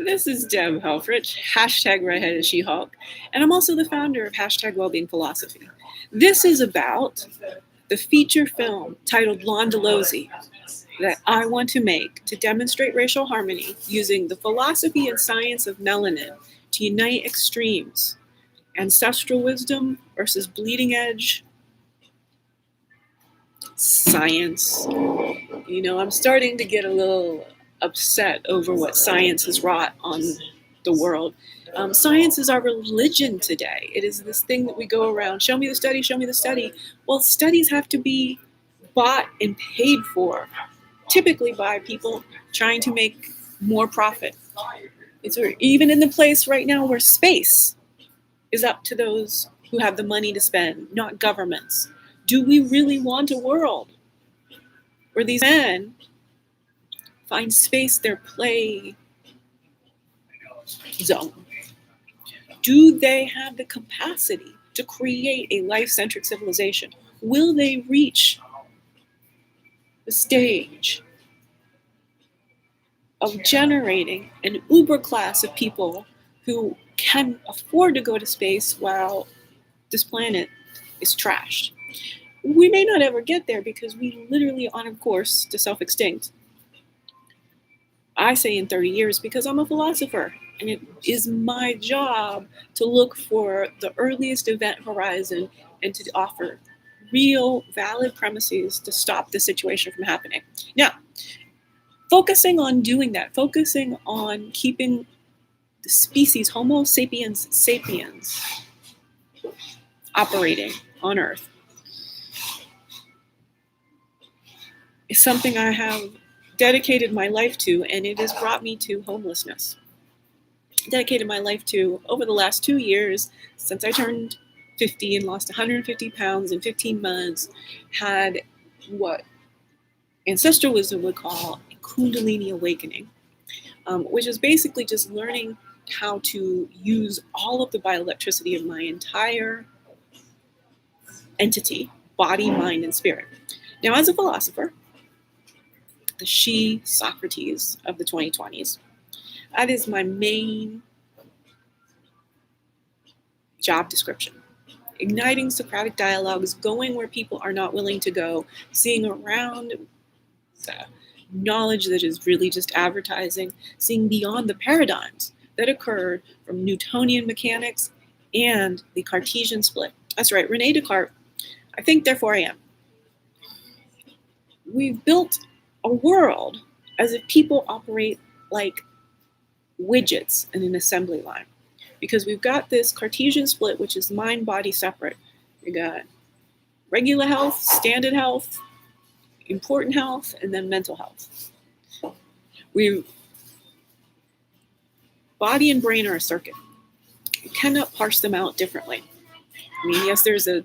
This is Deb Helfrich, hashtag RedheadedSheHulk, and I'm also the founder of hashtag Wellbeing Philosophy. This is about the feature film titled Londolozi that I want to make to demonstrate racial harmony using the philosophy and science of melanin to unite extremes, ancestral wisdom versus bleeding edge science. I'm starting to get a little upset over what science has wrought on the world. Science is our religion today. It is this thing that we go around, show me the study, show me the study. Well, studies have to be bought and paid for, typically by people trying to make more profit. We're even in the place right now where space is up to those who have the money to spend, not governments. Do we really want a world where these men find space their play zone? Do they have the capacity to create a life-centric civilization? Will they reach the stage of generating an uber class of people who can afford to go to space while this planet is trashed? We may not ever get there because we literally are on a course to self-extinct. I say in 30 years because I'm a philosopher, and it is my job to look for the earliest event horizon and to offer real, valid premises to stop the situation from happening. Now, focusing on doing that, focusing on keeping the species Homo sapiens sapiens operating on Earth is something I have dedicated my life to, and it has brought me to homelessness. Dedicated my life to over the last 2 years since I turned 50 and lost 150 pounds in 15 months, had what ancestral wisdom would call a Kundalini awakening, which is basically just learning how to use all of the bioelectricity of my entire entity, body, mind, and spirit. Now, as a philosopher, the she Socrates of the 2020s, that is my main job description. Igniting Socratic dialogues, going where people are not willing to go, seeing around the knowledge that is really just advertising, seeing beyond the paradigms that occurred from Newtonian mechanics and the Cartesian split. That's right, Rene Descartes, I think, therefore I am. We've built a world as if people operate like widgets in an assembly line, because we've got this Cartesian split, which is mind body separate. We got regular health, standard health, important health, and then mental health. Body and brain are a circuit. You cannot parse them out differently. I mean, yes, there's a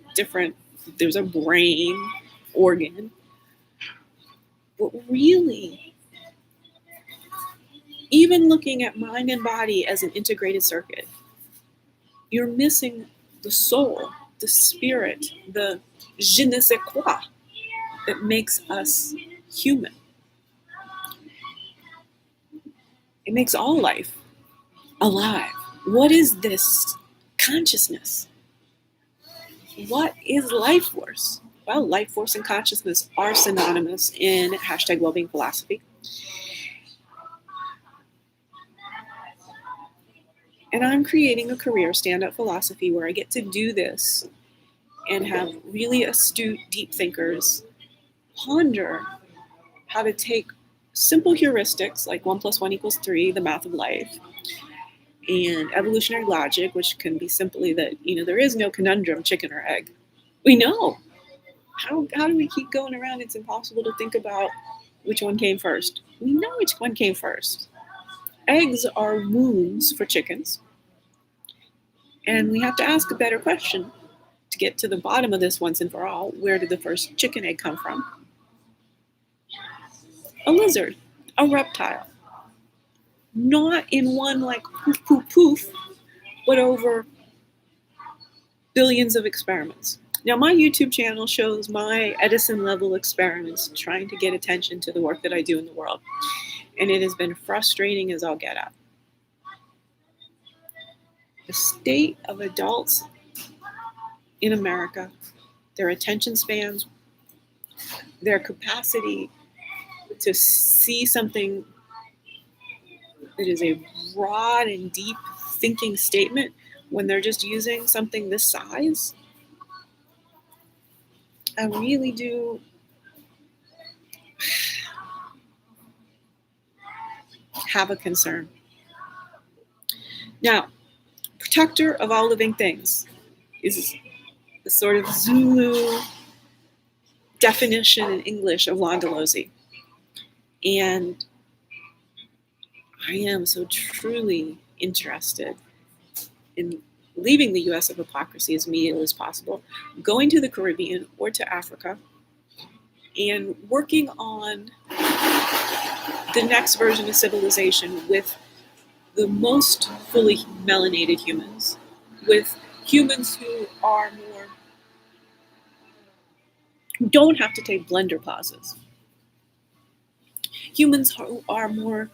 brain organ, but really, even looking at mind and body as an integrated circuit, you're missing the soul, the spirit, the je ne sais quoi that makes us human. It makes all life alive. What is this consciousness? What is life force? Well, life force and consciousness are synonymous in hashtag Wellbeing Philosophy. And I'm creating a career stand-up philosophy where I get to do this and have really astute, deep thinkers ponder how to take simple heuristics like 1 + 1 = 3, the math of life, and evolutionary logic, which can be simply that, there is no conundrum, chicken or egg. We know. How do we keep going around? It's impossible to think about which one came first. We know which one came first. Eggs are wombs for chickens. And we have to ask a better question to get to the bottom of this once and for all. Where did the first chicken egg come from? A lizard, a reptile. Not in one like poof, poof, poof, but over billions of experiments. Now, my YouTube channel shows my Edison level experiments trying to get attention to the work that I do in the world. And it has been frustrating as all get out. the state of adults in America, their attention spans, their capacity to see something that is a broad and deep thinking statement when they're just using something this size, I really do have a concern. Now, protector of all living things is the sort of Zulu definition in English of Londolozi. And I am so truly interested in leaving the US of hypocrisy as immediately as possible, going to the Caribbean or to Africa, and working on the next version of civilization with the most fully melanated humans, with humans who don't have to take blender pauses, humans who are more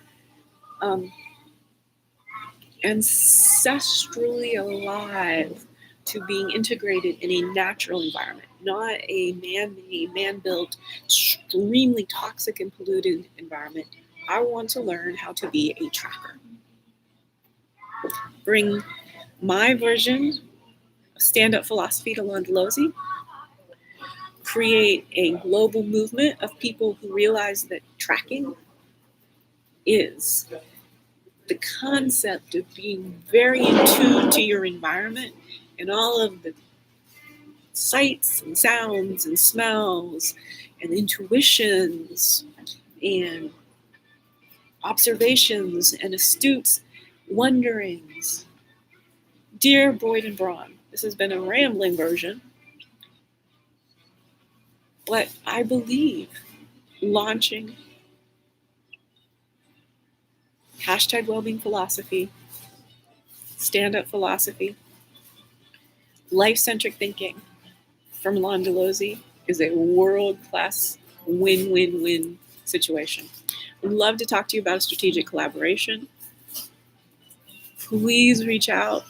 ancestrally alive to being integrated in a natural environment, not a man-made, man-built, extremely toxic and polluted environment. I want to learn how to be a tracker. Bring my version of stand-up philosophy to Londolozi. Create a global movement of people who realize that tracking is the concept of being very in tune to your environment and all of the sights and sounds and smells and intuitions and observations and astute wonderings. Dear Boyd and Braun, this has been a rambling version, but I believe launching hashtag wellbeing philosophy, stand-up philosophy, life-centric thinking from Londolozi is a world-class win-win-win situation. I'd love to talk to you about a strategic collaboration. Please reach out,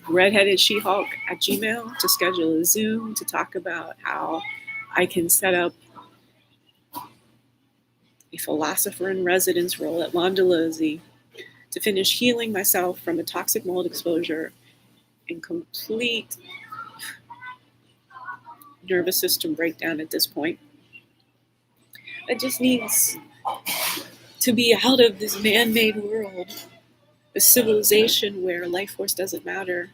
RedheadedSheHulk at Gmail, to schedule a Zoom to talk about how I can set up a Philosopher-in-Residence role at Londolozi to finish healing myself from a toxic mold exposure and complete nervous system breakdown at this point. It just needs to be out of this man-made world, a civilization where life force doesn't matter.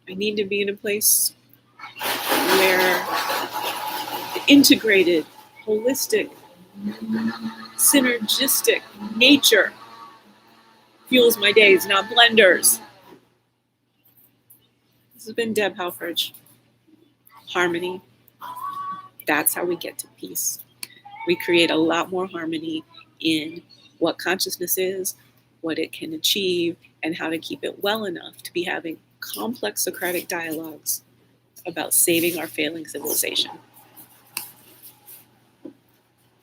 I need to be in a place where the integrated, holistic, synergistic nature fuels my days, not blenders. This has been Deb Halfridge. Harmony. That's how we get to peace. We create a lot more harmony in what consciousness is, what it can achieve, and how to keep it well enough to be having complex Socratic dialogues about saving our failing civilization.